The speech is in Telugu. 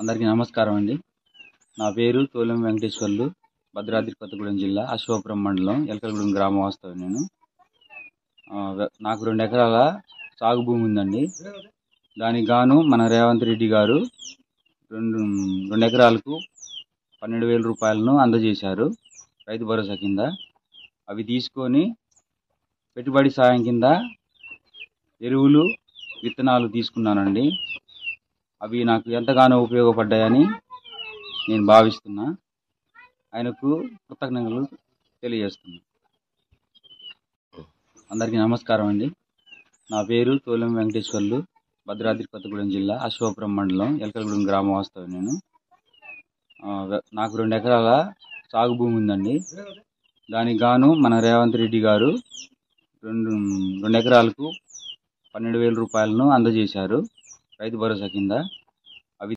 అందరికీ నమస్కారం అండి. నా పేరు తోలెం వెంకటేశ్వర్లు, భద్రాద్రి కొత్తగూడెం జిల్లా అశ్వాపురం మండలం ఎలకలగూడెం గ్రామ వాస్తవ్యం నేను. నాకు 2 ఎకరాల సాగు భూమి ఉందండి. దానికి గాను మన రేవంత్ రెడ్డి గారు 2 ఎకరాలకు 12,000 రూపాయలను అందజేశారు రైతు భరోసా కింద. అవి తీసుకొని పెట్టుబడి సాయం కింద ఎరువులు, విత్తనాలు తీసుకున్నానండి. అవి నాకు ఎంతగానో ఉపయోగపడ్డాయని నేను భావిస్తున్నా. ఆయనకు కృతజ్ఞతలు తెలియజేస్తున్నా. అందరికీ నమస్కారం అండి. నా పేరు తోలెం వెంకటేశ్వర్లు, భద్రాద్రి కొత్తగూడెం జిల్లా అశ్వాపురం మండలం ఎలకలగూడెం గ్రామ వాస్తవ్యం నేను. నాకు 2 ఎకరాల సాగు భూమి ఉందండి. దానికి గాను మన రేవంత్ రెడ్డి గారు 2 ఎకరాలకు 12,000 రూపాయలను అందజేశారు రైతు భరోసా కింద.